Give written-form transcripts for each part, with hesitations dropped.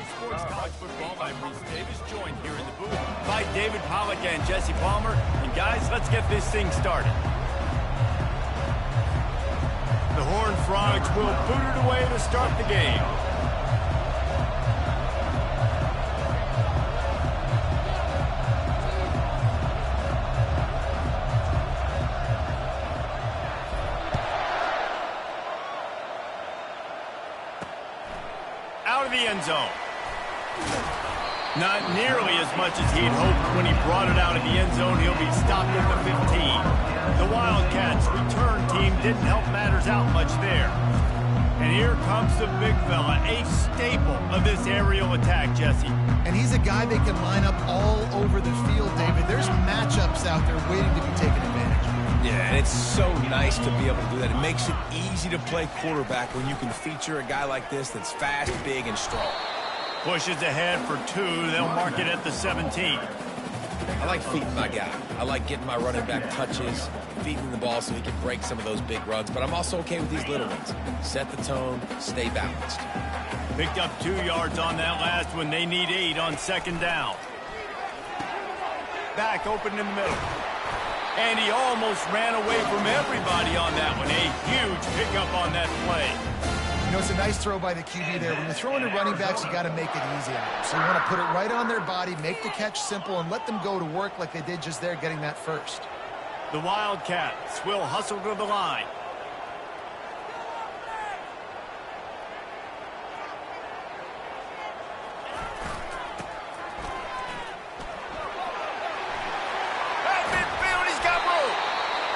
Sports College Football. I'm Reese Davis, joined here in the booth by David Pollack and Jesse Palmer. And guys, let's get this thing started. The Horned Frogs will boot it away to start the game. Out of the end zone. Not nearly as much as he'd hoped when he brought it out of the end zone. He'll be stopped at the 15. The Wildcats' return team didn't help matters out much there. And here comes the big fella, a staple of this aerial attack, Jesse. And he's a guy they can line up all over the field, David. There's matchups out there waiting to be taken advantage of. Yeah, and it's so nice to be able to do that. It makes it easy to play quarterback when you can feature a guy like this that's fast, big, and strong. Pushes ahead for 2. They'll mark it at the 17. I like feeding my guy. I like getting my running back touches, feeding the ball so he can break some of those big runs. But I'm also okay with these little ones. Set the tone, stay balanced. Picked up 2 yards on that last one. They need 8 on second down. Back open in the middle. And he almost ran away from everybody on that one. A huge pickup on that play. You know, it's a nice throw by the QB there. When you're throwing to running backs, you got to make it easy on them. So you want to put it right on their body, make the catch simple, and let them go to work like they did just there, getting that first. The Wildcats will hustle to the line.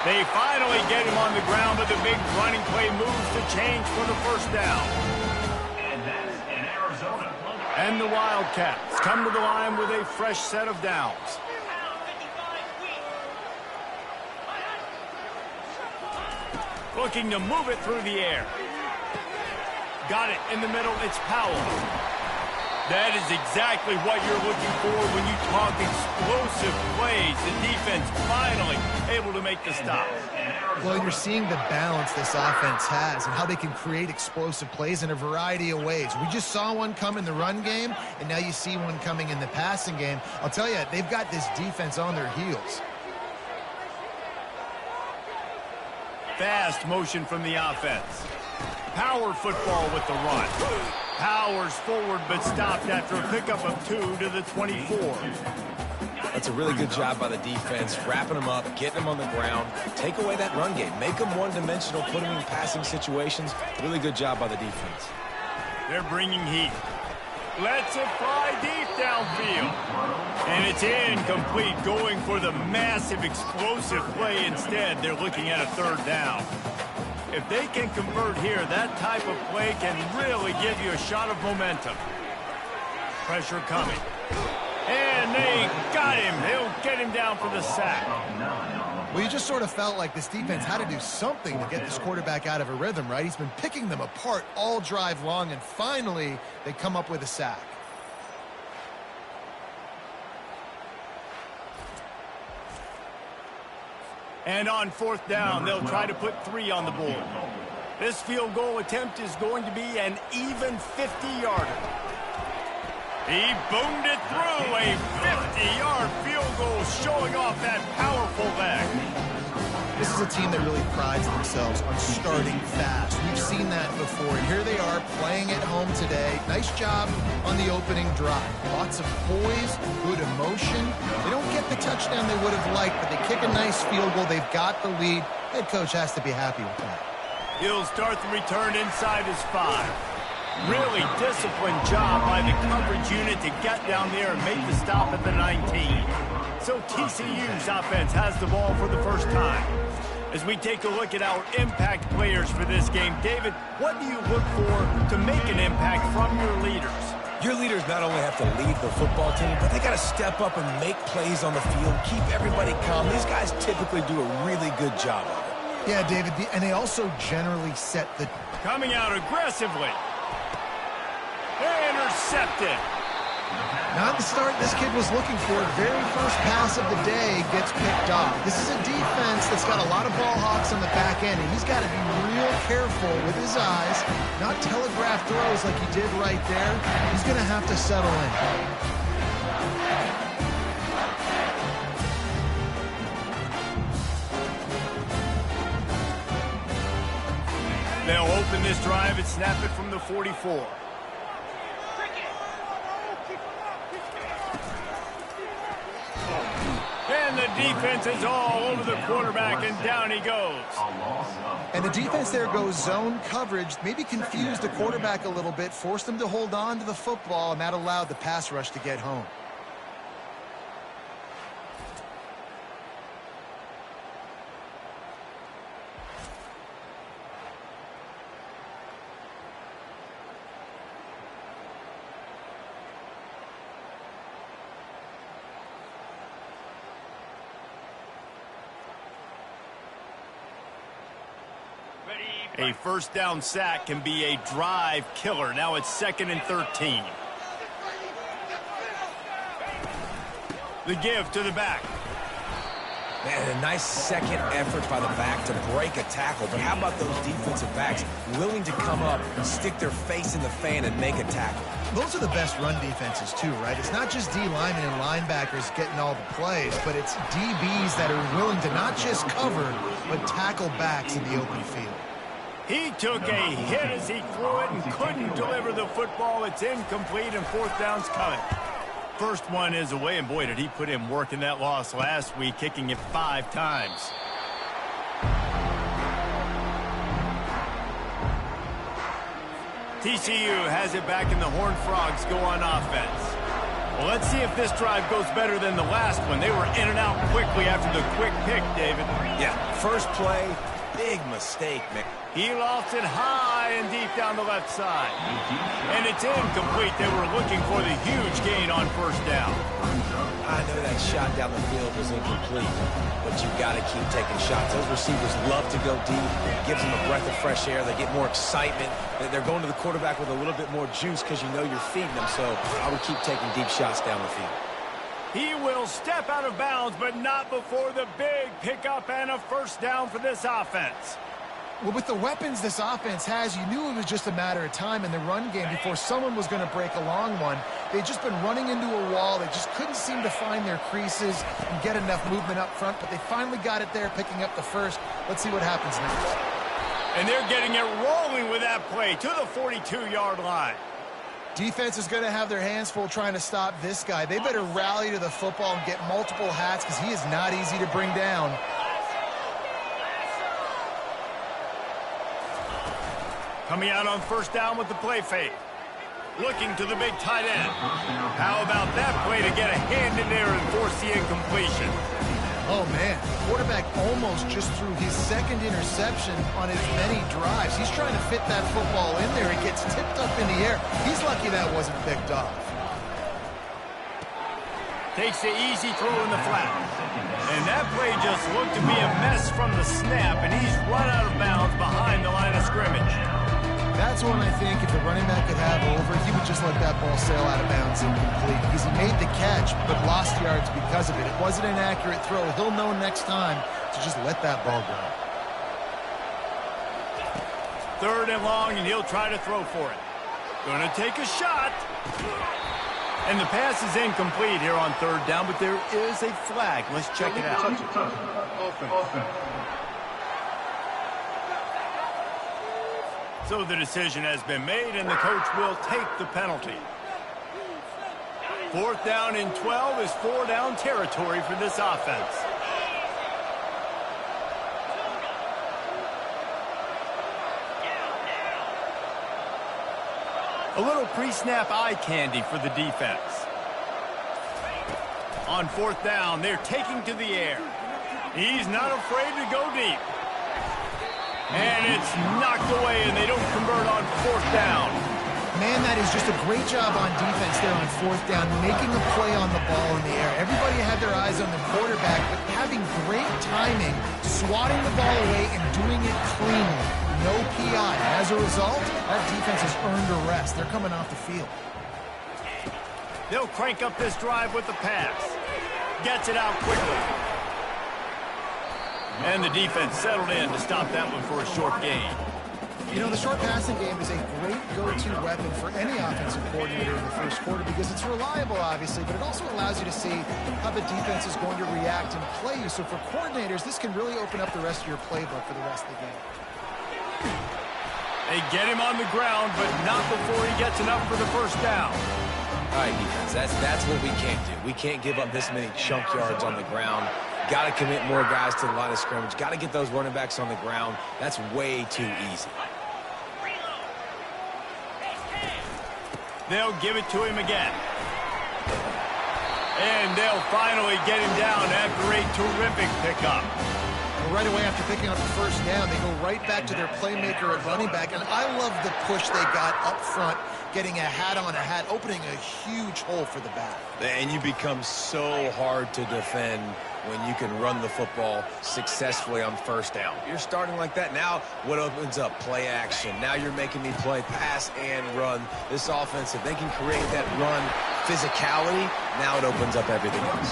They finally get him on the ground, but the big running play moves the change for the first down. And that's in Arizona. And the Wildcats come to the line with a fresh set of downs. Looking to move it through the air. Got it in the middle. It's Powell. That is exactly what you're looking for when you talk explosive plays. The defense finally able to make the stop. Well, you're seeing the balance this offense has and how they can create explosive plays in a variety of ways. We just saw one come in the run game, and now you see one coming in the passing game. I'll tell you, they've got this defense on their heels. Fast motion from the offense. Power football with the run. Powers forward, but stopped after a pickup of 2 to the 24. That's a really good job by the defense, wrapping them up, getting them on the ground. Take away that run game. Make them one-dimensional, put them in passing situations. Really good job by the defense. They're bringing heat. Lets it fly deep downfield. And it's incomplete, going for the massive explosive play instead. They're looking at a 3rd down. If they can convert here, that type of play can really give you a shot of momentum. Pressure coming. And they got him. They'll get him down for the sack. Well, you just sort of felt like this defense had to do something to get this quarterback out of a rhythm, right? He's been picking them apart all drive long, and finally they come up with a sack. And on 4th down, they'll try to put 3 on the board. This field goal attempt is going to be an even 50-yarder. He boomed it through, a 50-yard field goal, showing off that powerful leg. This is a team that really prides themselves on starting fast. We've seen that before, and here they are playing at home today. Nice job on the opening drive. Lots of poise, good emotion. They don't get the touchdown they would have liked, but they kick a nice field goal. They've got the lead. Head coach has to be happy with that. He'll start the return inside his 5. Really disciplined job by the coverage unit to get down there and make the stop at the 19. So TCU's offense has the ball for the first time. As we take a look at our impact players for this game, David, what do you look for to make an impact from your leaders? Your leaders not only have to lead the football team, but they got to step up and make plays on the field, keep everybody calm. These guys typically do a really good job of it. Yeah, David, and they also generally set the... Coming out aggressively. Intercepted. Not the start this kid was looking for. Very first pass of the day gets picked off. This is a defense that's got a lot of ball hawks on the back end, and he's got to be real careful with his eyes, not telegraph throws like he did right there. He's going to have to settle in. They'll open this drive and snap it from the 44. And the defense is all over the quarterback, and down he goes. And the defense there goes zone coverage, maybe confused the quarterback a little bit, forced him to hold on to the football, and that allowed the pass rush to get home. A first down sack can be a drive killer. Now it's 2nd and 13. The give to the back. Man, a nice second effort by the back to break a tackle. But how about those defensive backs willing to come up and stick their face in the fan and make a tackle? Those are the best run defenses too, right? It's not just D linemen and linebackers getting all the plays, but it's DBs that are willing to not just cover, but tackle backs in the open field. He took a hit as he threw it and couldn't deliver the football. It's incomplete, and 4th down's coming. First one is away, and boy, did he put in work in that loss last week, kicking it 5 times. TCU has it back, and the Horned Frogs go on offense. Well, let's see if this drive goes better than the last one. They were in and out quickly after the quick pick, David. Yeah, first play, big mistake, man. He lofts it high and deep down the left side. And it's incomplete. They were looking for the huge gain on first down. I know that shot down the field was incomplete, but you've got to keep taking shots. Those receivers love to go deep. It gives them a breath of fresh air. They get more excitement. They're going to the quarterback with a little bit more juice because you know you're feeding them. So I would keep taking deep shots down the field. He will step out of bounds, but not before the big pickup and a first down for this offense. Well, with the weapons this offense has, you knew it was just a matter of time in the run game before someone was going to break a long one. They'd just been running into a wall. They just couldn't seem to find their creases and get enough movement up front, but they finally got it there, picking up the first. Let's see what happens next. And they're getting it rolling with that play to the 42-yard line. Defense is going to have their hands full trying to stop this guy. They better rally to the football and get multiple hats because he is not easy to bring down. Coming out on first down with the play fake. Looking to the big tight end. How about that play to get a hand in there and force the incompletion? Oh, man. The quarterback almost just threw his second interception on as many drives. He's trying to fit that football in there. It gets tipped up in the air. He's lucky that wasn't picked off. Takes the easy throw in the flat. And that play just looked to be a mess from the snap, and he's run out of bounds behind the line of scrimmage. That's one I think if the running back could have over, he would just let that ball sail out of bounds incomplete because he made the catch but lost yards because of it. It wasn't an accurate throw. He'll know next time to just let that ball go. 3rd and long, and he'll try to throw for it. Going to take a shot. And the pass is incomplete here on 3rd down, but there is a flag. Let's check it out. So the decision has been made, and the coach will take the penalty. 4th down and 12 is 4-down territory for this offense. A little pre-snap eye candy for the defense. On 4th down, they're taking to the air. He's not afraid to go deep. And it's knocked away, and they don't convert on 4th down. Man, that is just a great job on defense there on 4th down, making a play on the ball in the air. Everybody had their eyes on the quarterback, but having great timing, swatting the ball away and doing it cleanly. No PI. As a result, that defense has earned a rest. They're coming off the field. They'll crank up this drive with the pass. Gets it out quickly. And the defense settled in to stop that one for a short gain. You know, the short passing game is a great go-to weapon for any offensive coordinator in the first quarter because it's reliable, obviously, but it also allows you to see how the defense is going to react and play you. So for coordinators, this can really open up the rest of your playbook for the rest of the game. They get him on the ground, but not before he gets enough for the first down. All right, defense, that's what we can't do. We can't give up this many chunk yards on the ground. Got to commit more guys to the line of scrimmage. Got to get those running backs on the ground. That's way too easy. They'll give it to him again. And they'll finally get him down after a terrific pickup. Well, right away after picking up the first down, they go right back to their playmaker at running back. And I love the push they got up front, getting a hat on a hat, opening a huge hole for the back. And you become so hard to defend when you can run the football successfully on first down. You're starting like that. Now what opens up? Play action. Now you're making me play pass and run. This offense, if they can create that run physicality, now it opens up everything else.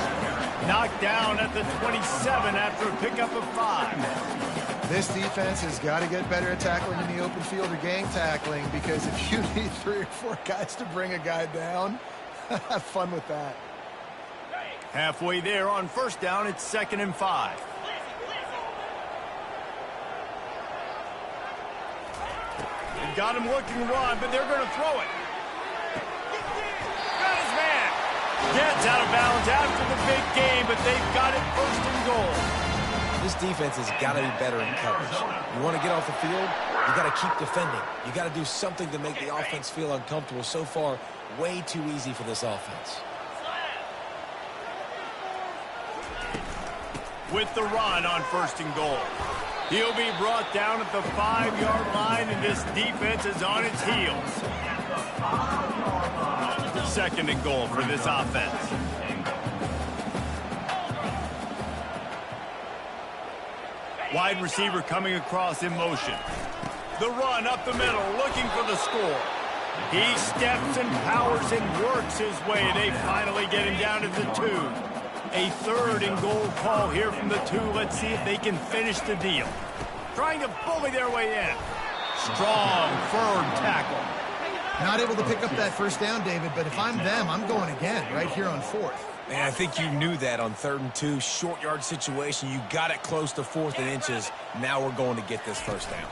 Knocked down at the 27 after a pickup of 5. This defense has got to get better at tackling in the open field or gang tackling, because if you need 3 or 4 guys to bring a guy down, have fun with that. Halfway there on first down, it's 2nd and 5. They've got him looking run, but they're going to throw it. Got his man. Gets out of bounds after the big game, but they've got it 1st and goal. This defense has got to be better in coverage. You want to get off the field, you got to keep defending. You got to do something to make the offense feel uncomfortable. So far, way too easy for this offense. With the run on 1st and goal. He'll be brought down at the 5-yard line, and this defense is on its heels. 2nd and goal for this offense. Wide receiver coming across in motion. The run up the middle, looking for the score. He steps and powers and works his way. They finally get him down to the 2. A 3rd and goal call here from the 2. Let's see if they can finish the deal. Trying to bully their way in. Strong, firm tackle. Not able to pick up that first down, David, but if I'm them, I'm going again right here on 4th. Man, I think you knew that on 3rd and 2, short yard situation. You got it close to 4th and inches. Now we're going to get this first down.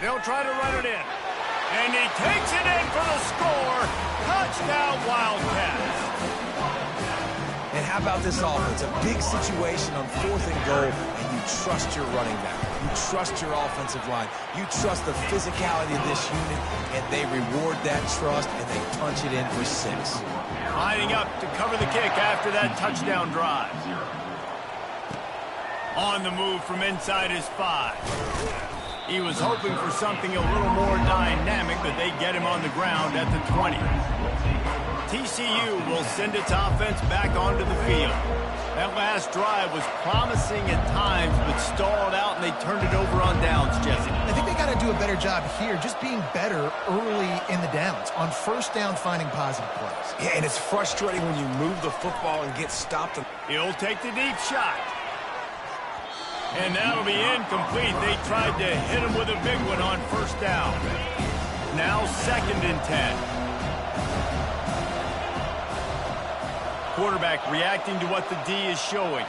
They'll try to run it in. And he takes it in for the score. Touchdown, Wildcats. And how about this offense? A big situation on 4th and goal, and you trust your running back. You trust your offensive line. You trust the physicality of this unit, and they reward that trust, and they punch it in for 6. Lining up to cover the kick after that touchdown drive. On the move from inside his 5. He was hoping for something a little more dynamic, but they get him on the ground at the 20. TCU will send its offense back onto the field. That last drive was promising at times, but stalled out, and they turned it over on downs, Jesse. I think they got to do a better job here, just being better early in the downs. On first down, finding positive plays. Yeah, and it's frustrating when you move the football and get stopped. He'll take the deep shot. And that'll be incomplete. They tried to hit him with a big one on first down. Now 2nd and 10. Quarterback reacting to what the D is showing.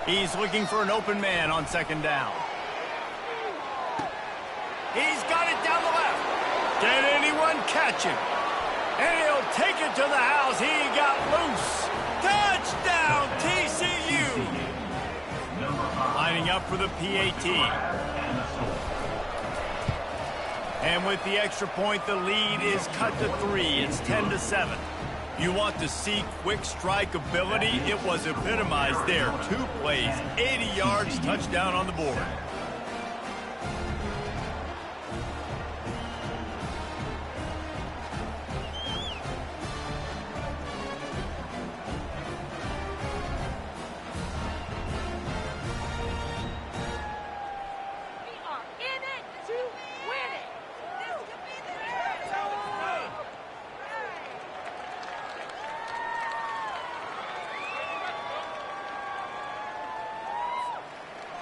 He's looking for an open man on 2nd down. He's got it down the left. Can anyone catch him? And he'll take it to the house. He got loose. Touchdown, TCU. Lining up for the PAT. And with the extra point, the lead is cut to 3. It's 10-7. You want to see quick strike ability? It was epitomized there. 2 plays, 80 yards, touchdown on the board.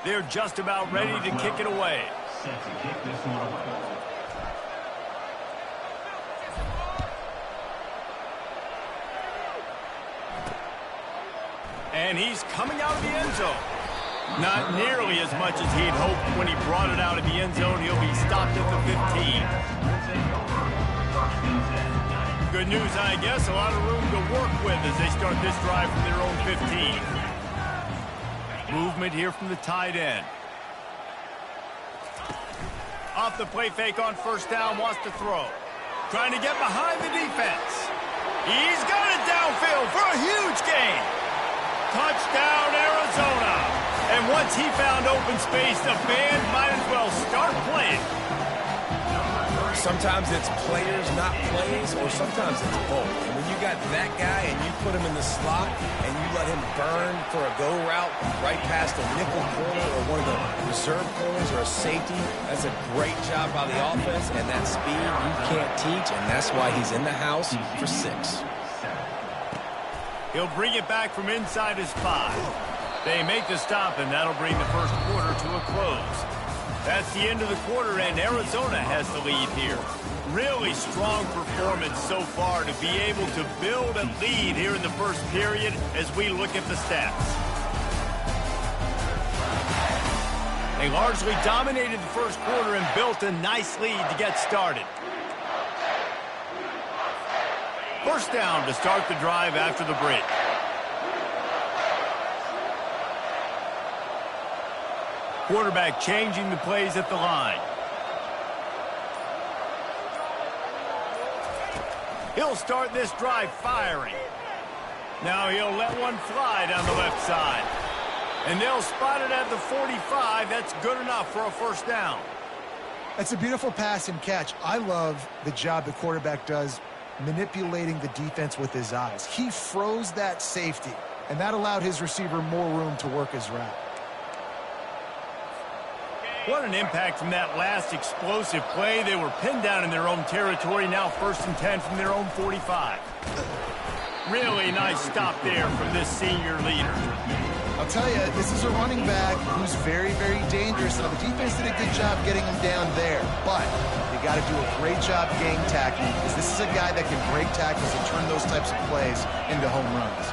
They're just about ready to kick it away. Set to kick this one away. And he's coming out of the end zone. Not nearly as much as he'd hoped when he brought it out of the end zone. He'll be stopped at the 15. Good news, I guess. A lot of room to work with as they start this drive from their own 15. Movement here from the tight end. Off the play fake on first down, wants to throw. Trying to get behind the defense. He's got it downfield for a huge gain. Touchdown, Arizona. And once he found open space, the band might as well start playing. Sometimes it's players, not plays, or sometimes it's both. And when you got that guy and you put him in the slot and you let him burn for a go route right past a nickel corner or one of the reserve corners or a safety, that's a great job by the offense. And that speed you can't teach, and that's why he's in the house for 6. He'll bring it back from inside his 5. They make the stop, and that'll bring the first quarter to a close. That's the end of the quarter, and Arizona has the lead here. Really strong performance so far to be able to build a lead here in the first period as we look at the stats. They largely dominated the first quarter and built a nice lead to get started. First down to start the drive after the break. Quarterback changing the plays at the line. He'll start this drive firing. Now he'll let one fly down the left side. And they'll spot it at the 45. That's good enough for a first down. That's a beautiful pass and catch. I love the job the quarterback does manipulating the defense with his eyes. He froze that safety, and that allowed his receiver more room to work his route. What an impact from that last explosive play. They were pinned down in their own territory, now 1st and 10 from their own 45. Really nice stop there from this senior leader. I'll tell you, this is a running back who's very, very dangerous. Now, the defense did a good job getting him down there, but they got to do a great job game tackling because this is a guy that can break tackles and turn those types of plays into home runs.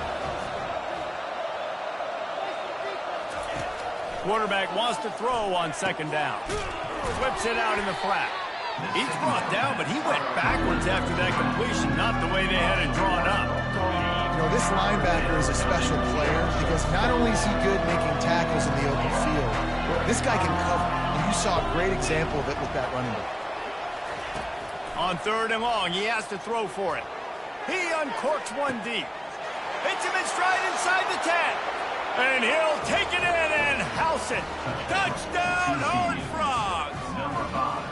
Quarterback wants to throw on second down. Flips it out in the flat. He's brought down, but he went backwards after that completion, not the way they had it drawn up. You know, this linebacker is a special player because not only is he good making tackles in the open field, this guy can cover. And you saw a great example of it with that running back. On 3rd and long, he has to throw for it. He uncorks one deep. Hits him in stride inside the 10. And he'll take it in and house it. Touchdown, Horned Frogs! Number 5.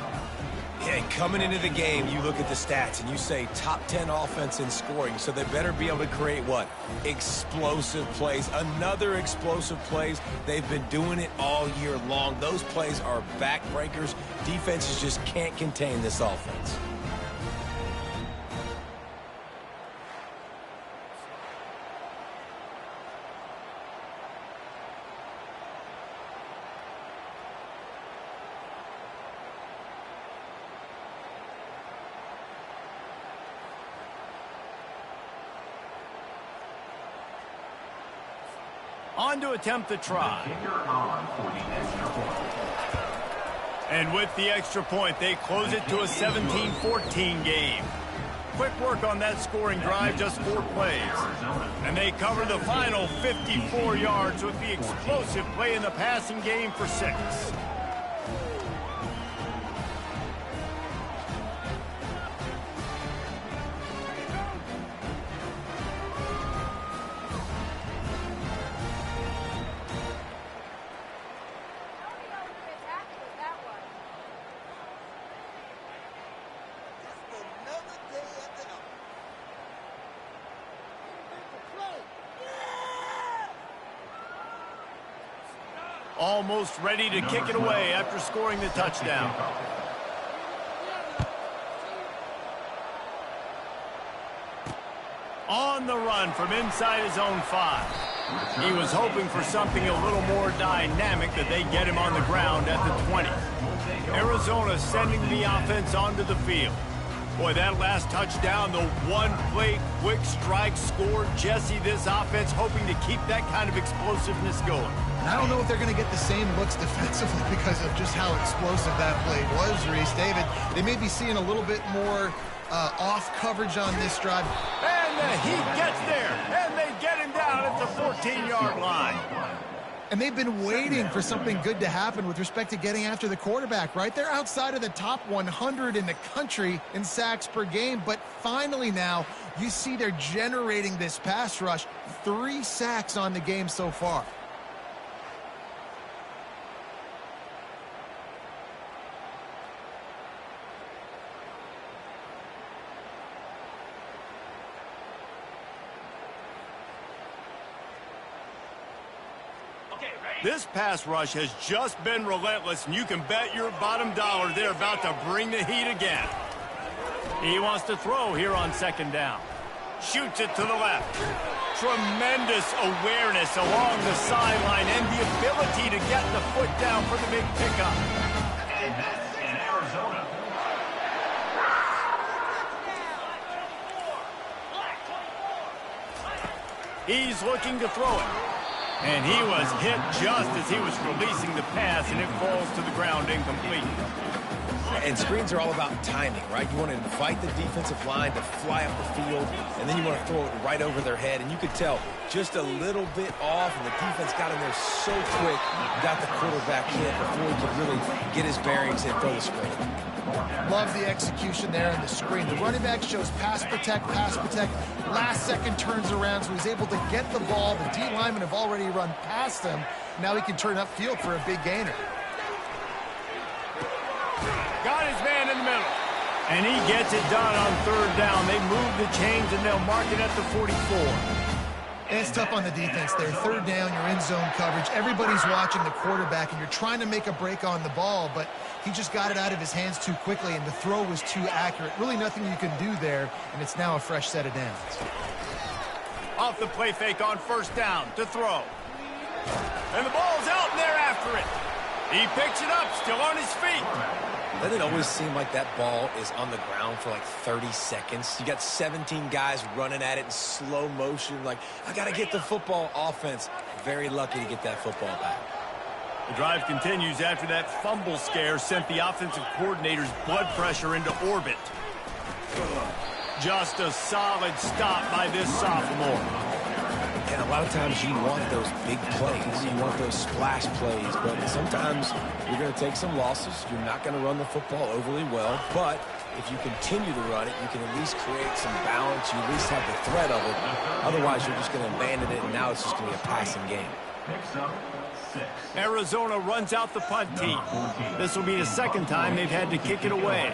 Yeah, coming into the game, you look at the stats and you say top 10 offense in scoring, so they better be able to create what? Explosive plays. Another explosive plays. They've been doing it all year long. Those plays are backbreakers. Defenses just can't contain this offense. On to attempt the try. Kicker on for the extra point. And with the extra point, they close it to a 17-14 game. Quick work on that scoring drive, just 4 plays. And they cover the final 54 yards with the explosive play in the passing game for 6. Almost ready to kick it away after scoring the touchdown. On the run from inside his own 5. He was hoping for something a little more dynamic, that they get him on the ground at the 20. Arizona sending the offense onto the field. Boy, that last touchdown, the one-play quick strike score. Jesse, this offense hoping to keep that kind of explosiveness going. And I don't know if they're going to get the same looks defensively because of just how explosive that play was, Reese. David, they may be seeing a little bit more off coverage on this drive. And the Heat gets there, and they get him down at the 14-yard line. And they've been waiting for something good to happen with respect to getting after the quarterback, right? They're outside of the top 100 in the country in sacks per game, but finally now you see they're generating this pass rush. 3 sacks on the game so far. This pass rush has just been relentless, and you can bet your bottom dollar they're about to bring the heat again. He wants to throw here on second down. Shoots it to the left. Tremendous awareness along the sideline and the ability to get the foot down for the big pickup. And that's in Arizona. He's looking to throw it. And he was hit just as he was releasing the pass, and it falls to the ground incomplete. And screens are all about timing, right? You want to invite the defensive line to fly up the field, and then you want to throw it right over their head. And you could tell just a little bit off, and the defense got in there so quick, got the quarterback hit before he could really get his bearings and throw the screen. Love the execution there on the screen. The running back shows pass protect, pass protect. Last second turns around, so he's able to get the ball. The D linemen have already run past him. Now he can turn upfield for a big gainer. Got his man in the middle. And he gets it done on third down. They move the chains, and they'll mark it at the 44. And it's tough on the defense there. Third down, you're in zone coverage. Everybody's watching the quarterback, and you're trying to make a break on the ball, but he just got it out of his hands too quickly, and the throw was too accurate. Really nothing you can do there, and it's now a fresh set of downs. Off the play fake on first down to throw. And the ball's out, and they're after it. He picks it up, still on his feet. Doesn't it always seem like that ball is on the ground for like 30 seconds? You got 17 guys running at it in slow motion. Like, I got to get the football. Offense, very lucky to get that football back. The drive continues after that fumble scare sent the offensive coordinator's blood pressure into orbit. Just a solid stop by this sophomore. And a lot of times you want those big plays. You want those splash plays. But sometimes you're going to take some losses. You're not going to run the football overly well. But if you continue to run it, you can at least create some balance. You at least have the threat of it. Otherwise, you're just going to abandon it, and now it's just going to be a passing game. Picks up 6. Arizona runs out the punt team. This will be the second time they've had to kick it away.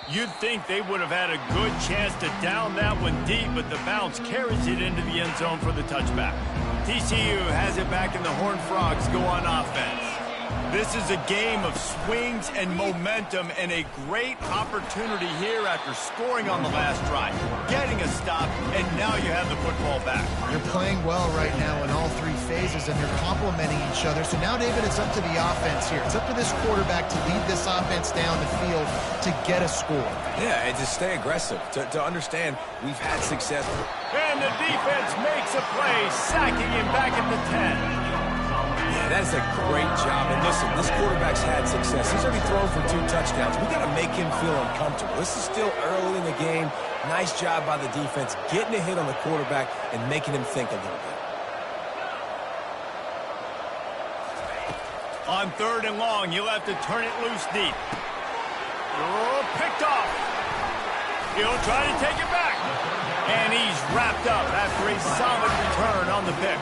You'd think they would have had a good chance to down that one deep, but the bounce carries it into the end zone for the touchback. TCU has it back, and the Horned Frogs go on offense. This is a game of swings and momentum, and a great opportunity here after scoring on the last drive, getting a stop, and now you have the football back. You're playing well right now in all 3 phases, and they're complementing each other. So now, David, it's up to the offense here. It's up to this quarterback to lead this offense down the field to get a score. Yeah, and to stay aggressive, to understand we've had success. And the defense makes a play, sacking him back at the 10. Yeah, that's a great job. And listen, this quarterback's had success. He's already thrown for 2 touchdowns. We got to make him feel uncomfortable. This is still early in the game. Nice job by the defense, getting a hit on the quarterback and making him think a little bit. On third and long, you'll have to turn it loose deep. Oh, picked off. He'll try to take it back. And he's wrapped up after a solid return on the pick.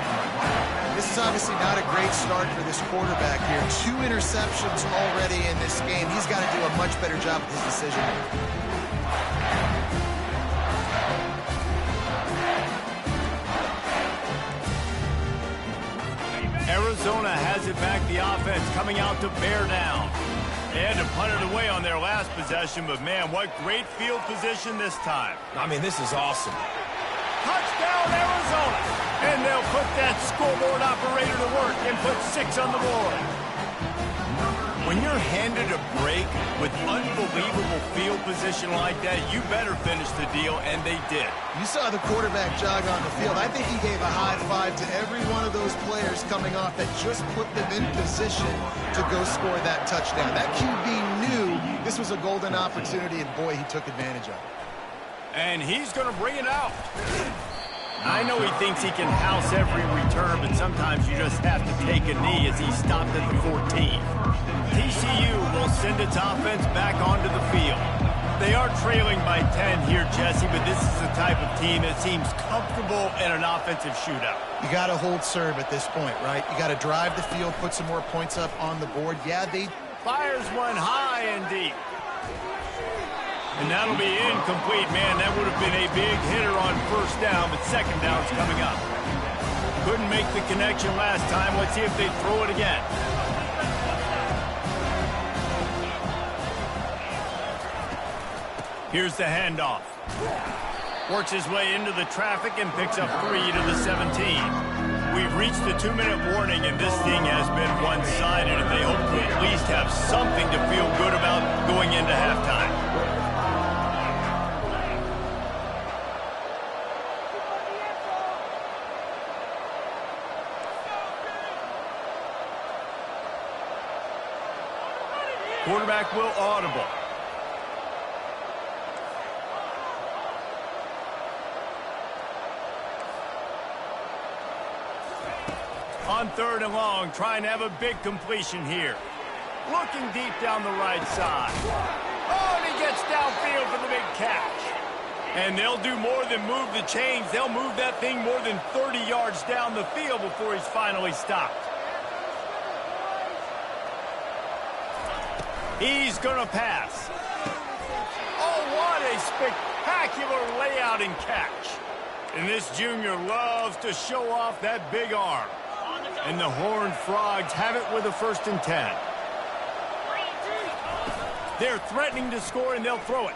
This is obviously not a great start for this quarterback here. 2 interceptions already in this game. He's got to do a much better job with his decision. Arizona has it back, the offense coming out to bear down. They had to punt it away on their last possession, but man, what great field position this time. I mean, this is awesome. Touchdown, Arizona! And they'll put that scoreboard operator to work and put 6 on the board. When you're handed a break with unbelievable field position like that, you better finish the deal, and they did. You saw the quarterback jog on the field. I think he gave a high five to every one of those players coming off that just put them in position to go score that touchdown. That QB knew this was a golden opportunity, and boy, he took advantage of it. And he's going to bring it out. I know he thinks he can house every return, but sometimes you just have to take a knee as he stopped at the 14. TCU will send its offense back onto the field. They are trailing by 10 here, Jesse, but this is the type of team that seems comfortable in an offensive shootout. You got to hold serve at this point, right? You got to drive the field, put some more points up on the board. Yeah, they fires one high and deep. And that'll be incomplete, man. That would have been a big hitter on first down, but second down's coming up. Couldn't make the connection last time. Let's see if they throw it again. Here's the handoff. Works his way into the traffic and picks up 3 to the 17. We've reached the 2-minute warning, and this thing has been one-sided, and they hope to at least have something to feel good about going into halftime. Quarterback will audible. On 3rd and long, trying to have a big completion here. Looking deep down the right side. Oh, and he gets downfield for the big catch. And they'll do more than move the chains. They'll move that thing more than 30 yards down the field before he's finally stopped. He's going to pass. Oh, what a spectacular layout and catch. And this junior loves to show off that big arm. And the Horned Frogs have it with a 1st and 10. They're threatening to score, and they'll throw it.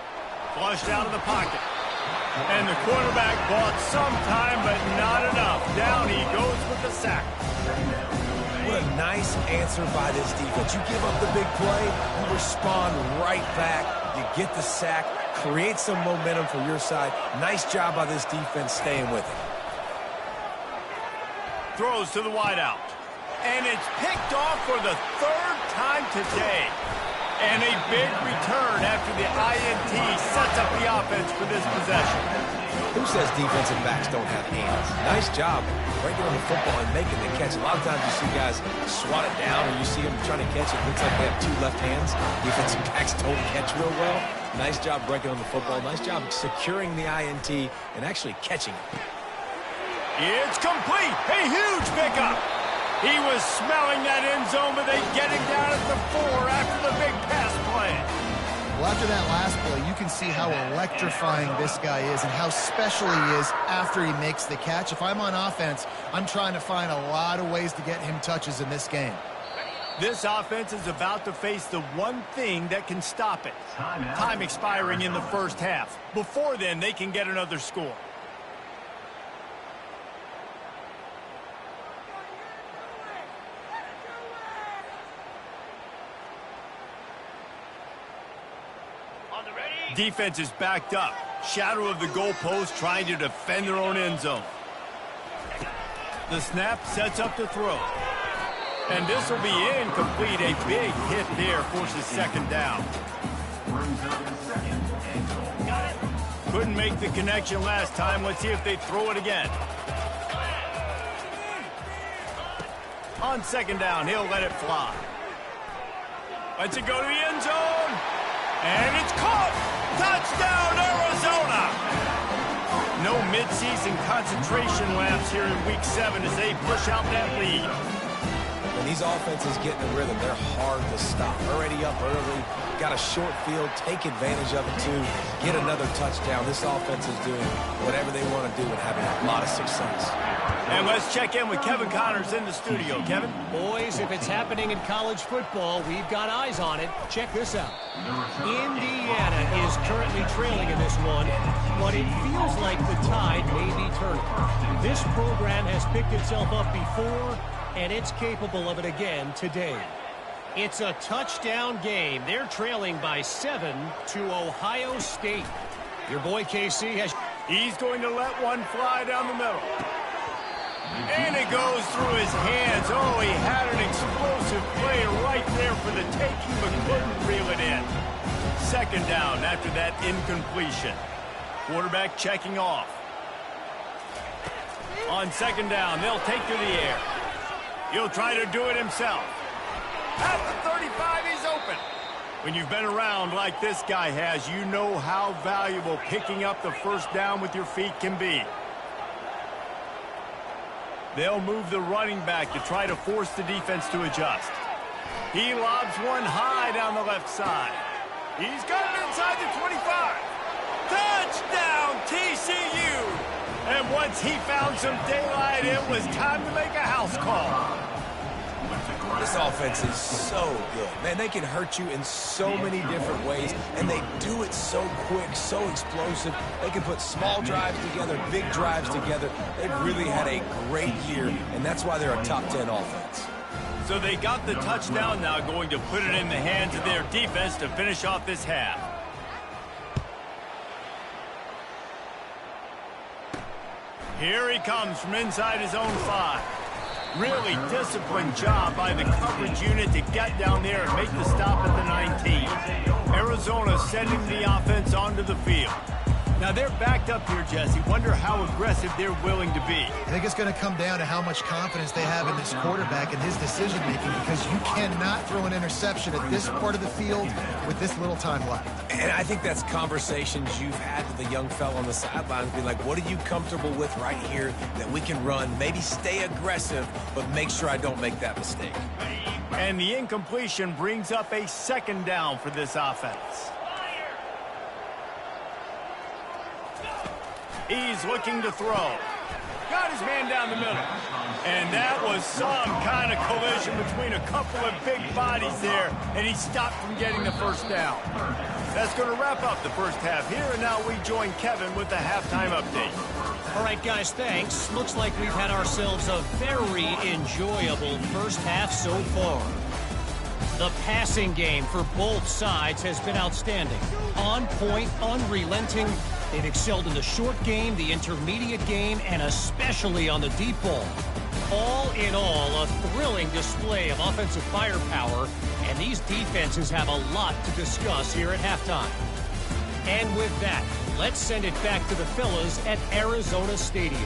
Flushed out of the pocket. And the quarterback bought some time, but not enough. Down he goes with the sack. What a nice answer by this defense. You give up the big play, you respond right back, you get the sack, create some momentum for your side. Nice job by this defense staying with it. Throws to the wideout. And it's picked off for the 3rd time today. And a big return after the INT sets up the offense for this possession. Who says defensive backs don't have hands? Nice job breaking on the football and making the catch. A lot of times you see guys swat it down or you see them trying to catch it. It looks like they have 2 left hands. Defensive backs don't catch real well. Nice job breaking on the football. Nice job securing the INT and actually catching it. It's complete. A huge pickup. He was smelling that end zone, but they get him down at the 4 after the big pass play. Well, after that last play, you can see how electrifying this guy is and how special he is after he makes the catch. If I'm on offense, I'm trying to find a lot of ways to get him touches in this game. This offense is about to face the one thing that can stop it. Time expiring in the first half. Before then, they can get another score. Defense is backed up. Shadow of the goalpost trying to defend their own end zone. The snap sets up the throw. And this will be incomplete. A big hit there forces 2nd down. Couldn't make the connection last time. Let's see if they throw it again. On 2nd down, he'll let it fly. Lets it go to the end zone. And it's caught. Touchdown, Arizona! No midseason concentration laps here in Week 7 as they push out that lead. When these offenses get in the rhythm, they're hard to stop. Already ante up early, got a short field, take advantage of it too, get another touchdown. This offense is doing whatever they want to do and having a lot of success. And let's check in with Kevin Connors in the studio. Kevin? Boys, if it's happening in college football, we've got eyes on it. Check this out. Indiana is currently trailing in this one, but it feels like the tide may be turning. This program has picked itself up before, and it's capable of it again today. It's a touchdown game. They're trailing by 7 to Ohio State. Your boy KC has... He's going to let one fly down the middle. And it goes through his hands. Oh, he had an explosive play right there for the taking, but couldn't reel it in. Second down after that incompletion. Quarterback checking off. On second down, they'll take to the air. He'll try to do it himself. At the 35, he's open. When you've been around like this guy has, you know how valuable picking up the first down with your feet can be. They'll move the running back to try to force the defense to adjust. He lobs one high down the left side. He's got it inside the 25. Touchdown, TCU! And once he found some daylight, it was time to make a house call. This offense is so good. Man, they can hurt you in so many different ways, and they do it so quick, so explosive. They can put small drives together, big drives together. They've really had a great year, and that's why they're a top 10 offense. So they got the touchdown, now going to put it in the hands of their defense to finish off this half. Here he comes from inside his own 5. Really disciplined job by the coverage unit to get down there and make the stop at the 19. Arizona sending the offense onto the field. Now they're backed up here, Jesse. Wonder how aggressive they're willing to be. I think it's going to come down to how much confidence they have in this quarterback and his decision-making, because you cannot throw an interception at this part of the field with this little time left. And I think that's conversations you've had with the young fella on the sidelines, being like, what are you comfortable with right here that we can run? Maybe stay aggressive, but make sure I don't make that mistake. And the incompletion brings up a second down for this offense. He's looking to throw. Got his man down the middle. And that was some kind of collision between a couple of big bodies there, and he stopped from getting the first down. That's going to wrap up the first half here, and now we join Kevin with the halftime update. All right, guys, thanks. Looks like we've had ourselves a very enjoyable first half so far. The passing game for both sides has been outstanding. On point, unrelenting. They've excelled in the short game, the intermediate game, and especially on the deep ball. All in all, a thrilling display of offensive firepower, and these defenses have a lot to discuss here at halftime. And with that, let's send it back to the fellas at Arizona Stadium.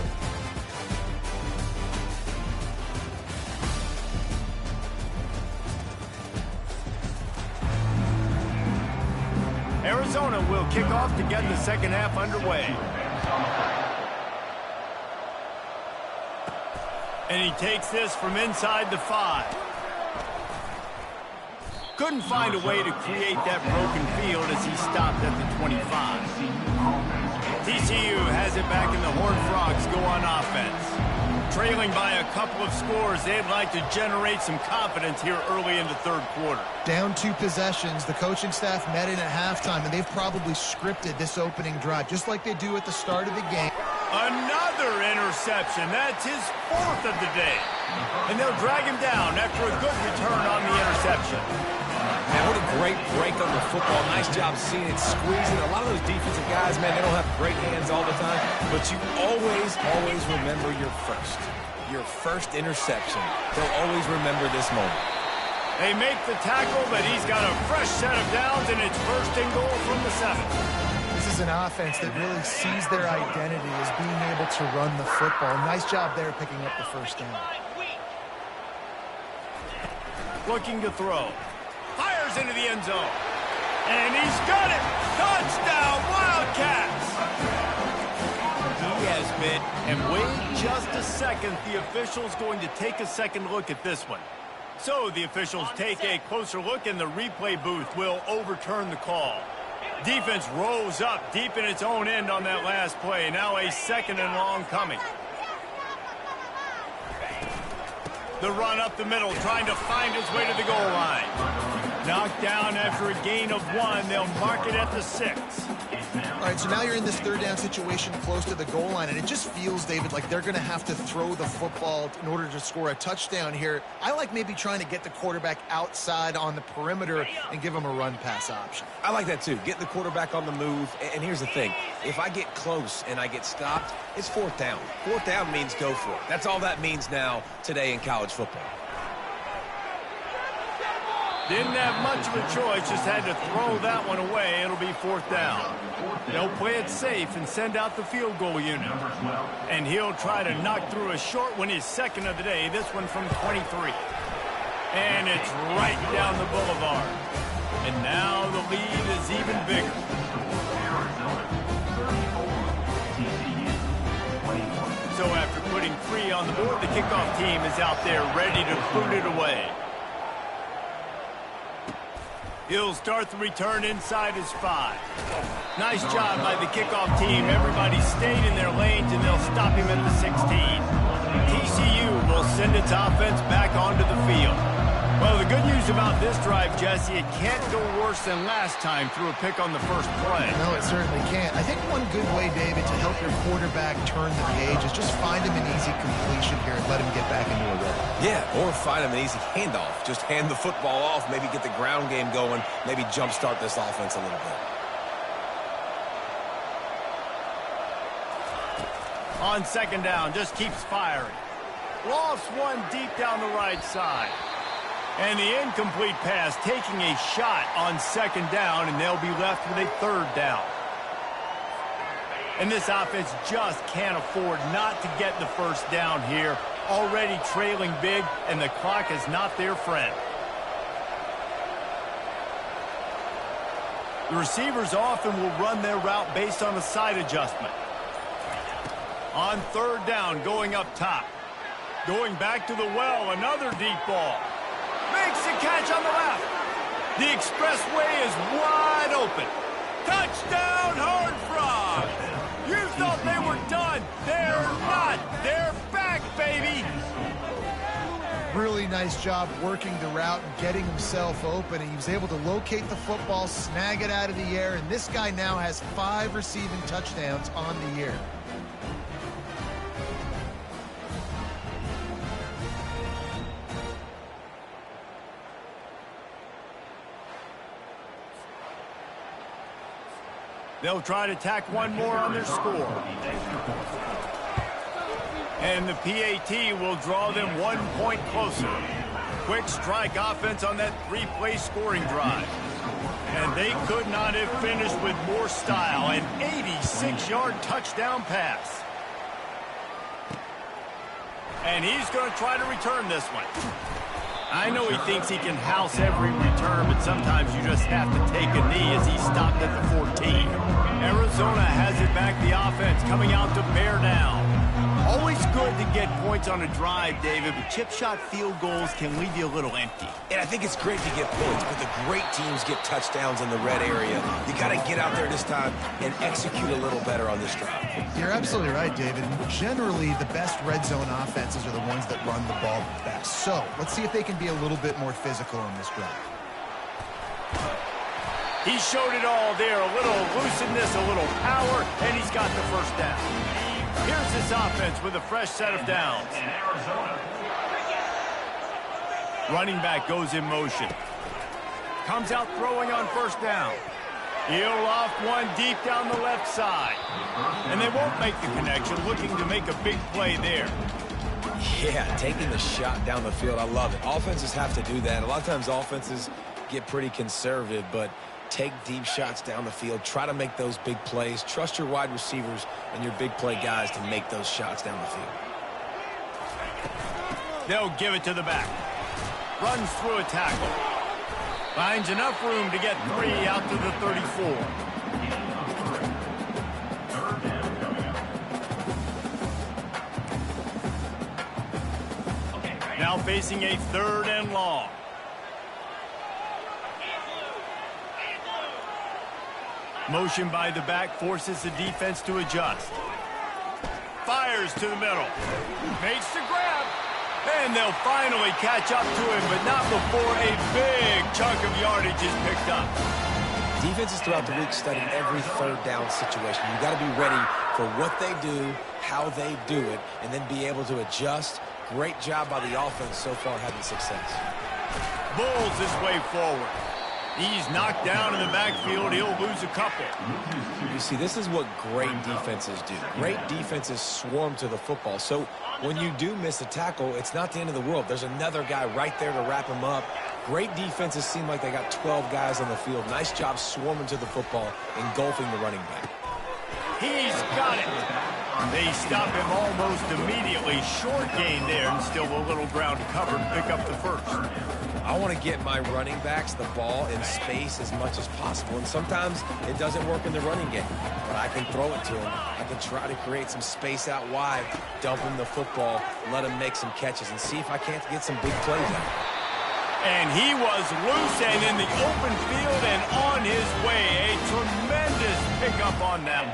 Arizona will kick off to get the second half underway. And he takes this from inside the 5. Couldn't find a way to create that broken field as he stopped at the 25. TCU has it back and the Horned Frogs go on offense. Trailing by a couple of scores, they'd like to generate some confidence here early in the third quarter. Down 2 possessions, the coaching staff met in at halftime, and they've probably scripted this opening drive, just like they do at the start of the game. Another interception. That's his 4th of the day. And they'll drag him down after a good return on the interception. Man, what a great break on the football. Nice job seeing it, squeezing. A lot of those defensive guys, man, they don't have great hands all the time, but you always remember your first interception. They'll always remember this moment. They make the tackle, but he's got a fresh set of downs, and it's first and goal from the 7. This is an offense that really sees their identity as being able to run the football. Nice job there picking up the first down. Looking to throw. Fires into the end zone. And he's got it. Touchdown, Wildcats. He has been. And wait just a second. The official's going to take a second look at this one. So the officials take a closer look, and the replay booth will overturn the call. Defense rolls up deep in its own end on that last play. Now a 2nd and long coming. The run up the middle, trying to find its way to the goal line. Knocked down after a gain of 1. They'll mark it at the 6. All right, so now you're in this 3rd down situation close to the goal line, and it just feels, David, like they're going to have to throw the football in order to score a touchdown here. I like maybe trying to get the quarterback outside on the perimeter and give him a run-pass option. I like that too. Getting the quarterback on the move. And here's the thing. If I get close and I get stopped, it's 4th down. 4th down means go for it. That's all that means now today in college football. Didn't have much of a choice, just had to throw that one away. It'll be 4th down. They'll play it safe and send out the field goal unit. And he'll try to knock through a short one, his 2nd of the day, this one from 23. And it's right down the boulevard. And now the lead is even bigger. So after putting 3 on the board, the kickoff team is out there ready to boot it away. He'll start the return inside his 5. Nice job by the kickoff team. Everybody stayed in their lanes, and they'll stop him at the 16. TCU will send its offense back onto the field. Well, the good news about this drive, Jesse, it can't go worse than last time through a pick on the first play. No, it certainly can't. I think one good way, David, to help your quarterback turn the page is just find him an easy completion here and let him get back into a rhythm. Yeah, or find him an easy handoff. Just hand the football off, maybe get the ground game going, maybe jumpstart this offense a little bit. On 2nd down, just keeps firing. Lofts one deep down the right side. And the incomplete pass taking a shot on 2nd down, and they'll be left with a 3rd down. And this offense just can't afford not to get the 1st down here. Already trailing big, and the clock is not their friend. The receivers often will run their route based on a side adjustment. On 3rd down, going up top. Going back to the well, another deep ball. Makes the catch on the left. The expressway is wide open. Touchdown, Horned Frogs! You thought they were done. They're not. They're back, baby. Really nice job working the route and getting himself open. And he was able to locate the football, snag it out of the air, and this guy now has 5 receiving touchdowns on the year. They'll try to tack one more on their score. And the PAT will draw them 1 point closer. Quick strike offense on that 3-play scoring drive. And they could not have finished with more style. An 86-yard touchdown pass. And he's going to try to return this one. I know he thinks he can house every return, but sometimes you just have to take a knee as he stopped at the 14. Arizona has it back, the offense coming out to bear down. Always good to get points on a drive, David, but chip shot field goals can leave you a little empty. And I think it's great to get points, but the great teams get touchdowns in the red area. You got to get out there this time and execute a little better on this drive. You're absolutely right, David. Generally, the best red zone offenses are the ones that run the ball best. So let's see if they can be a little bit more physical on this drive. He showed it all there, a little looseness, a little power, and he's got the 1st down. Here's this offense with a fresh set of downs. Running back goes in motion. Comes out throwing on 1st down. He'll loft one deep down the left side. And they won't make the connection, looking to make a big play there. Yeah, taking the shot down the field, I love it. Offenses have to do that. A lot of times offenses get pretty conservative, but take deep shots down the field. Try to make those big plays. Trust your wide receivers and your big play guys to make those shots down the field. They'll give it to the back. Runs through a tackle. Finds enough room to get 3 out to the 34. Now Now facing a 3rd and long. Motion by the back forces the defense to adjust. Fires to the middle. Makes the grab. And they'll finally catch up to him, but not before a big chunk of yardage is picked up. Defenses throughout the week study every 3rd down situation. You got to be ready for what they do, how they do it, and then be able to adjust. Great job by the offense so far having success. Bulls his way forward. He's knocked down in the backfield. He'll lose a couple. You see, this is what great defenses do. Great defenses swarm to the football. So when you do miss a tackle, it's not the end of the world. There's another guy right there to wrap him up. Great defenses seem like they got 12 guys on the field. Nice job swarming to the football, engulfing the running back. He's got it. They stop him almost immediately. Short gain there, and still a little ground to cover to pick up the first. I want to get my running backs the ball in space as much as possible, and sometimes it doesn't work in the running game, but I can throw it to him. I can try to create some space out wide, dump him the football, let him make some catches, and see if I can't get some big plays out. And he was loose and in the open field and on his way. A tremendous pickup on that.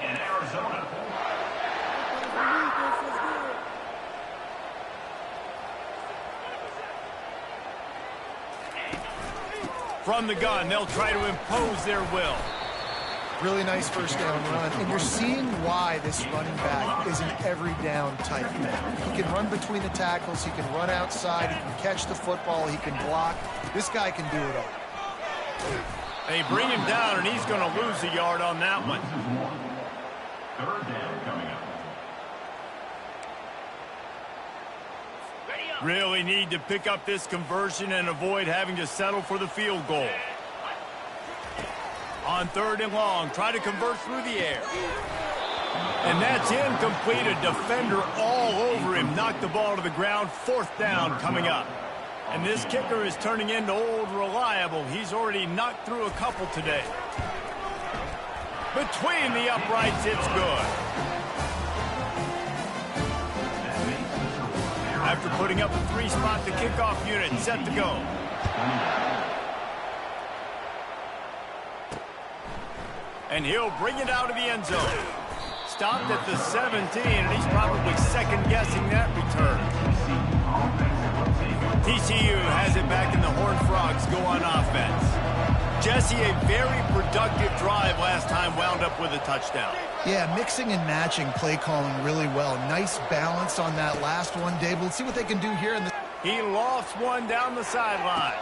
In Arizona. From the gun, they'll try to impose their will. Really nice 1st down run. And you're seeing why this running back is an every down type man. He can run between the tackles. He can run outside. He can catch the football. He can block. This guy can do it all. They bring him down, and he's going to lose a yard on that one. 3rd down coming up. Really need to pick up this conversion and avoid having to settle for the field goal. On 3rd and long, try to convert through the air. And that's incomplete. A defender all over him. Knocked the ball to the ground. 4th down coming up. And this kicker is turning into old reliable. He's already knocked through a couple today. Between the uprights, it's good. After putting up a 3-spot, the kickoff unit set to go. And he'll bring it out of the end zone. Stopped at the 17, and he's probably second-guessing that return. TCU has it back, and the Horned Frogs go on offense. Jesse, a very productive drive last time, wound up with a touchdown. Yeah, mixing and matching play calling really well. Nice balance on that last one, Dave. Let's see what they can do here. He lofts one down the sideline.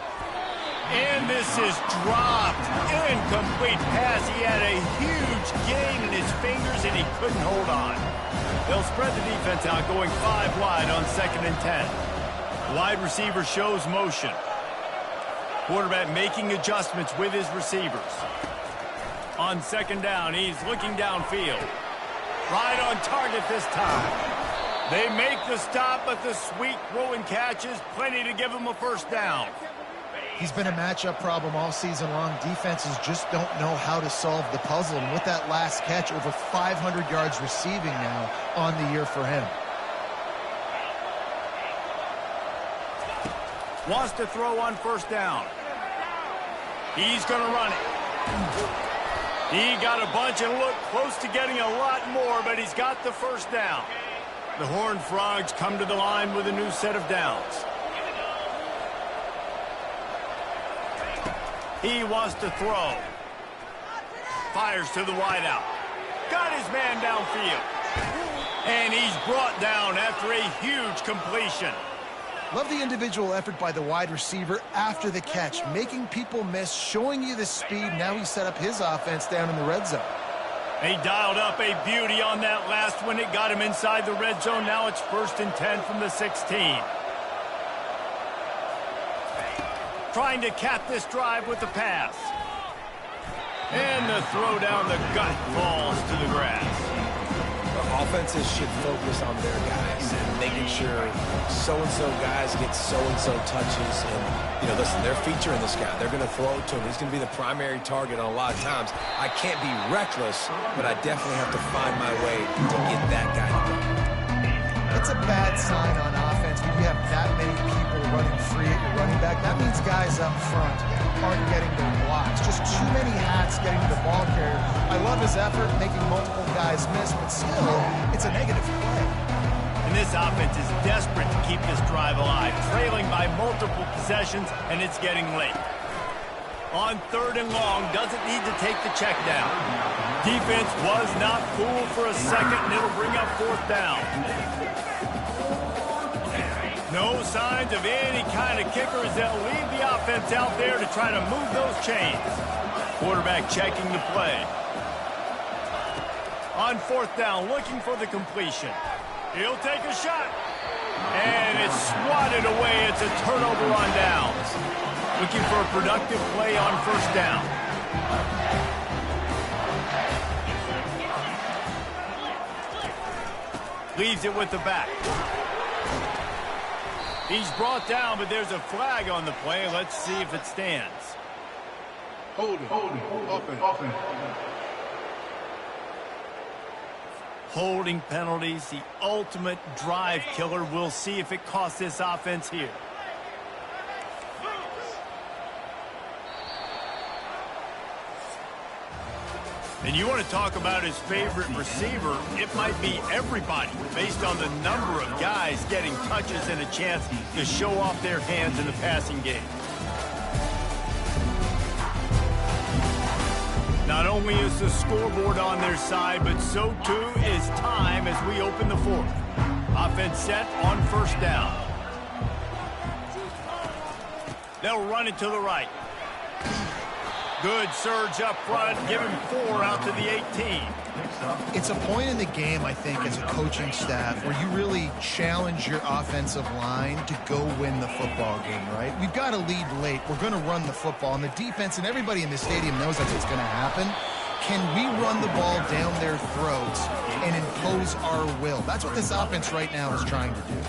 And this is dropped. Incomplete pass. He had a huge gain in his fingers, and he couldn't hold on. They'll spread the defense out, going 5 wide on 2nd and 10. Wide receiver shows motion. Quarterback making adjustments with his receivers. On 2nd down, he's looking downfield. Right on target this time. They make the stop, but the sweet throw and catch is plenty to give him a 1st down. He's been a matchup problem all season long. Defenses just don't know how to solve the puzzle. And with that last catch, over 500 yards receiving now on the year for him. Wants to throw on 1st down. He's going to run it. He got a bunch and looked close to getting a lot more, but he's got the 1st down. The Horned Frogs come to the line with a new set of downs. He wants to throw. Fires to the wideout. Got his man downfield. And he's brought down after a huge completion. Love the individual effort by the wide receiver after the catch, making people miss, showing you the speed. Now he set up his offense down in the red zone. He dialed up a beauty on that last one. It got him inside the red zone. Now it's 1st and 10 from the 16. Trying to cap this drive with the pass. And the throw down the gut falls to the grass. Offenses should focus on their guys and making sure so-and-so guys get so-and-so touches. And, you know, listen, they're featuring this guy. They're going to throw it to him. He's going to be the primary target on a lot of times. I can't be reckless, but I definitely have to find my way to get that guy to go. That's a bad sign on offense. We when you have that many people running free at your running back, that means guys up front aren't getting their blocks. Just too many hats getting to the ball carrier. I love his effort, making multiple guys miss, but still, it's a negative play. And this offense is desperate to keep this drive alive, trailing by multiple possessions, and it's getting late. On 3rd and long, doesn't need to take the check down. Defense was not fooled for a second, and it'll bring up 4th down. No signs of any kind of kicker as they'll leave the offense out there to try to move those chains. Quarterback checking the play. On 4th down, looking for the completion. He'll take a shot. And it's swatted away. It's a turnover on downs. Looking for a productive play on 1st down. Leaves it with the back. He's brought down, but there's a flag on the play. Let's see if it stands. Holding. Offense. Holding penalties, the ultimate drive killer. We'll see if it costs this offense here. And you want to talk about his favorite receiver, it might be everybody based on the number of guys getting touches and a chance to show off their hands in the passing game. Not only is the scoreboard on their side, but so too is time as we open the 4th. Offense set on 1st down. They'll run it to the right. Good surge up front, give him 4 out to the 18. It's a point in the game, I think, as a coaching staff, where you really challenge your offensive line to go win the football game, right? We've got to lead late. We're going to run the football. And the defense and everybody in the stadium knows that's what's going to happen. Can we run the ball down their throats and impose our will? That's what this offense right now is trying to do.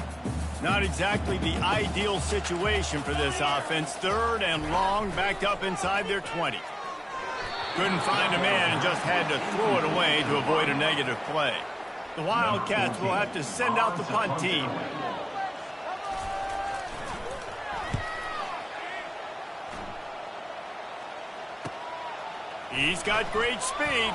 Not exactly the ideal situation for this offense. 3rd and long, backed up inside their 20. Couldn't find a man and just had to throw it away to avoid a negative play. The Wildcats will have to send out the punt team. He's got great speed.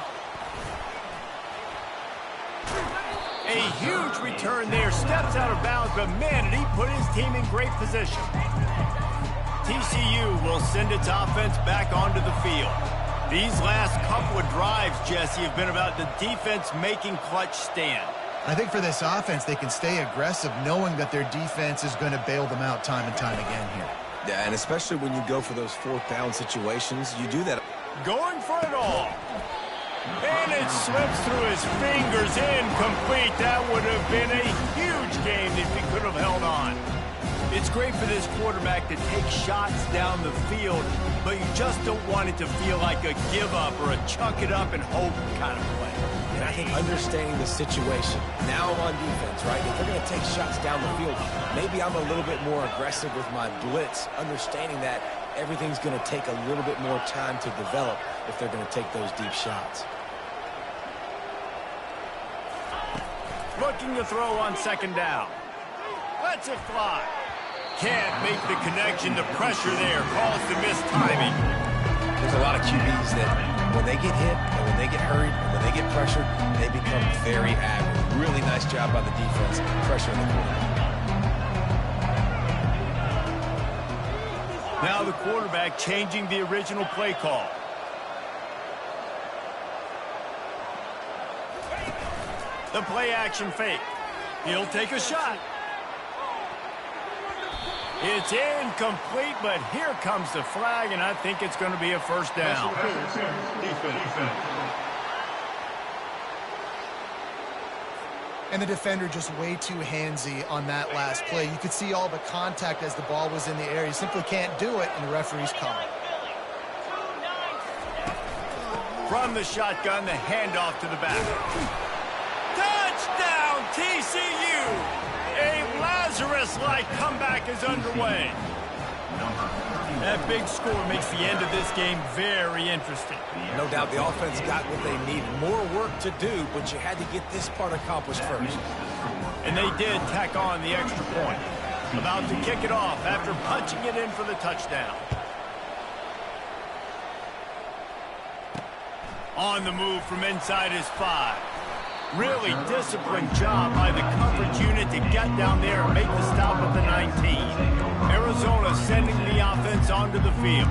A huge return there, steps out of bounds, but man, did he put his team in great position. TCU will send its offense back onto the field. These last couple of drives, Jesse, have been about the defense making clutch stand. I think for this offense, they can stay aggressive knowing that their defense is going to bail them out time and time again here. Yeah, and especially when you go for those 4th down situations, you do that. Going for it all. And it slips through his fingers, incomplete. That would have been a huge game if he could have held on. It's great for this quarterback to take shots down the field, but you just don't want it to feel like a give-up or a chuck it up and hope kind of play. And I think understanding the situation, now I'm on defense, right? If they're going to take shots down the field, maybe I'm a little bit more aggressive with my blitz, understanding that everything's going to take a little bit more time to develop if they're going to take those deep shots. Looking to throw on 2nd down. Lets it fly. Can't make the connection. The pressure there caused the missed timing. There's a lot of QBs that when they get hit and when they get hurried and when they get pressured, they become very agile. Really nice job by the defense pressuring the quarterback. Now the quarterback changing the original play call. The play action fake. He'll take a shot. It's incomplete, but here comes the flag, and I think it's going to be a 1st down. Defense. And the defender just way too handsy on that last play. You could see all the contact as the ball was in the air. You simply can't do it, and the referee's call. From the shotgun, the handoff to the back. Touchdown, TCU! A Lazarus-like comeback is underway. That big score makes the end of this game very interesting. No doubt the offense got what they needed. More work to do, but you had to get this part accomplished first. And they did tack on the extra point. About to kick it off after punching it in for the touchdown. On the move from inside his 5. Really disciplined job by the coverage unit to get down there and make the stop at the 19. Arizona sending the offense onto the field.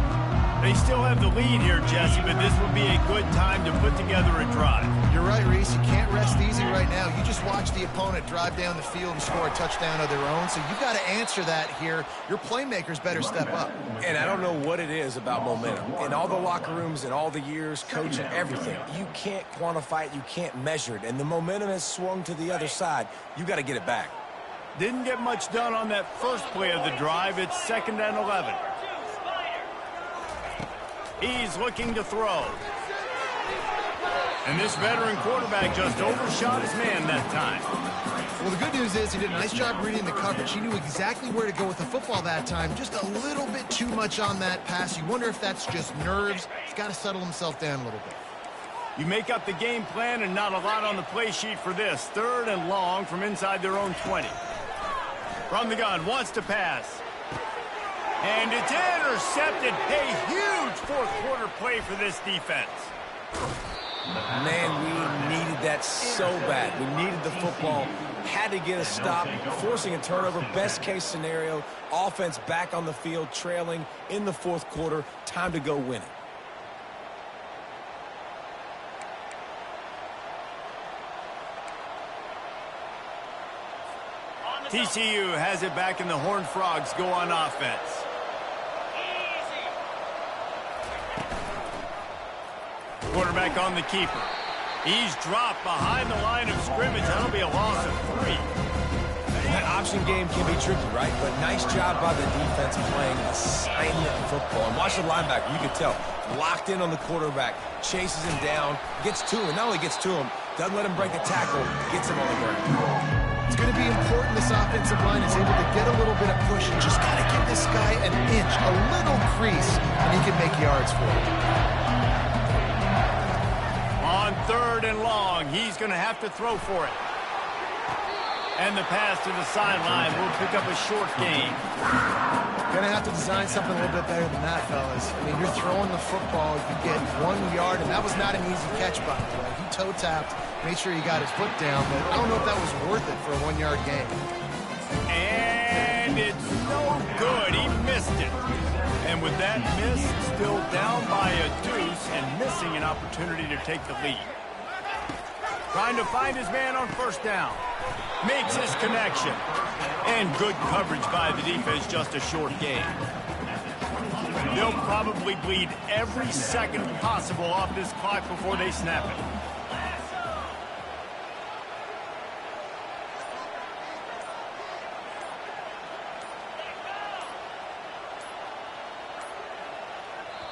They still have the lead here, Jesse, but this would be a good time to put together a drive. You're right, Reese. You can't rest easy right now. You just watch the opponent drive down the field and score a touchdown of their own, so you've got to answer that here. Your playmakers better step up. And I don't know what it is about momentum. In all the locker rooms, in all the years, coaching, everything, you can't quantify it, you can't measure it. And the momentum has swung to the other side. You got to get it back. Didn't get much done on that first play of the drive. It's 2nd and 11. He's looking to throw. And this veteran quarterback just overshot his man that time. Well, the good news is he did a nice job reading the coverage. He knew exactly where to go with the football that time. Just a little bit too much on that pass. You wonder if that's just nerves. He's got to settle himself down a little bit. You make up the game plan and not a lot on the play sheet for this. 3rd and long from inside their own 20. From the gun, wants to pass. And it's intercepted. A huge fourth-quarter play for this defense. Man, we needed that so bad. We needed the football. Had to get a stop, forcing a turnover. Best-case scenario, offense back on the field, trailing in the 4th quarter. Time to go win it. TCU has it back, and the Horned Frogs go on offense. Quarterback on the keeper. He's dropped behind the line of scrimmage. That'll be a loss of 3. That option game can be tricky, right? But nice job by the defense playing assignment football. And watch the linebacker. You can tell. Locked in on the quarterback. Chases him down. Gets to him. Not only gets to him, doesn't let him break the tackle. Gets him on the ground. It's going to be important this offensive line is able to get a little bit of push. You just got to give this guy an inch, a little crease, and he can make yards for it. On 3rd and long, he's going to have to throw for it. And the pass to the sideline will pick up a short gain. Going to have to design something a little bit better than that, fellas. I mean, you're throwing the football, you get 1 yard, and that was not an easy catch, by the way. He toe-tapped, made sure he got his foot down, but I don't know if that was worth it for a 1-yard gain. And it's no good. He missed it. And with that miss, still down by a deuce and missing an opportunity to take the lead. Trying to find his man on 1st down. Makes his connection. And good coverage by the defense, just a short gain. They'll probably bleed every second possible off this clock before they snap it.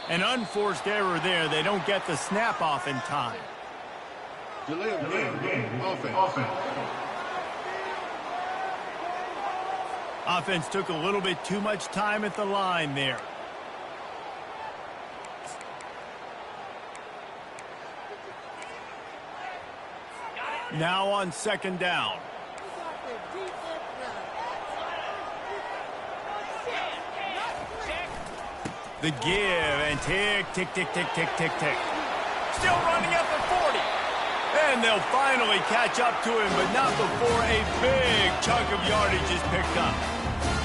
An unforced error there. They don't get the snap off in time. Delay of game. Offense. Offense took a little bit too much time at the line there. Now on 2nd down. The give and tick, tick, tick, tick, tick, tick, tick. Still running at the 40. And they'll finally catch up to him, but not before a big chunk of yardage is picked up.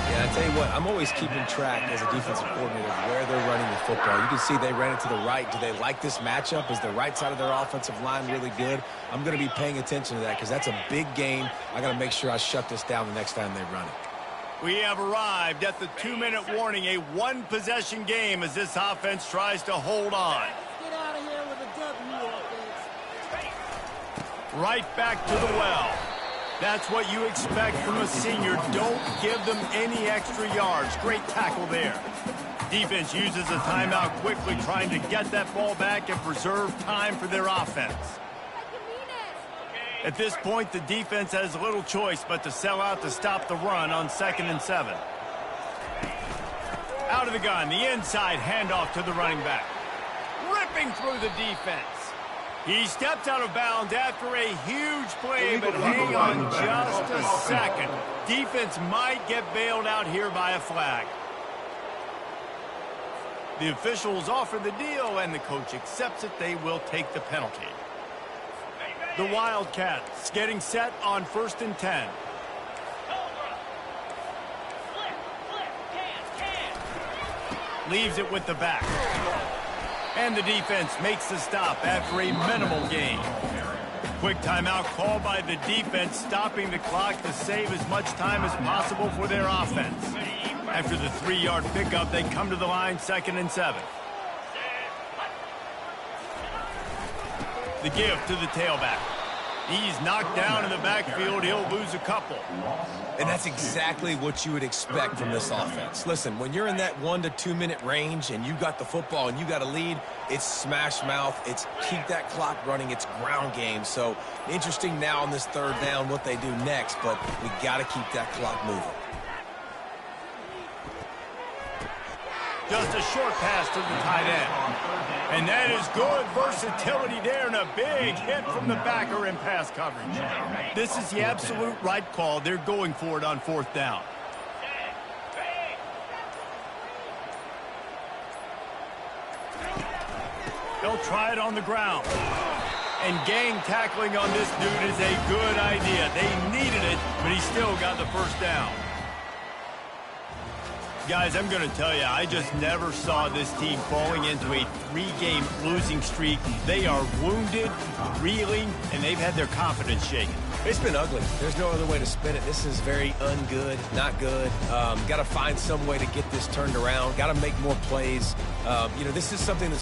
Yeah, I tell you what, I'm always keeping track as a defensive coordinator of where they're running the football. You can see they ran it to the right. Do they like this matchup? Is the right side of their offensive line really good? I'm going to be paying attention to that because that's a big game. I got to make sure I shut this down the next time they run it. We have arrived at the 2-minute warning, a 1-possession game as this offense tries to hold on. Get out of here with a W offense. Right back to the well. That's what you expect from a senior. Don't give them any extra yards. Great tackle there. Defense uses a timeout quickly, trying to get that ball back and preserve time for their offense. At this point, the defense has little choice but to sell out to stop the run on 2nd and 7. Out of the gun, the inside handoff to the running back. Ripping through the defense. He stepped out of bounds after a huge play, but hang on just a second. Defense might get bailed out here by a flag. The officials offer the deal, and the coach accepts it. They will take the penalty. The Wildcats getting set on 1st and 10. Leaves it with the back. And the defense makes the stop after a minimal gain. Quick timeout called by the defense, stopping the clock to save as much time as possible for their offense. After the 3-yard pickup, they come to the line 2nd and 7. The give to the tailback. He's knocked down in the backfield. He'll lose a couple. And that's exactly what you would expect from this offense. Listen, when you're in that 1 to 2 minute range and you got the football and you got a lead, it's smash mouth. It's keep that clock running. It's ground game. So interesting now on this 3rd down what they do next, but we got to keep that clock moving. Just a short pass to the tight end. And that is good versatility there and a big hit from the backer in pass coverage. This is the absolute right call. They're going for it on 4th down. They'll try it on the ground. And gang tackling on this dude is a good idea. They needed it, but he still got the 1st down. Guys, I'm going to tell you, I just never saw this team falling into a 3-game losing streak. They are wounded, reeling, and they've had their confidence shaken. It's been ugly. There's no other way to spin it. This is very ungood, not good. Got to find some way to get this turned around. Got to make more plays. This is something that's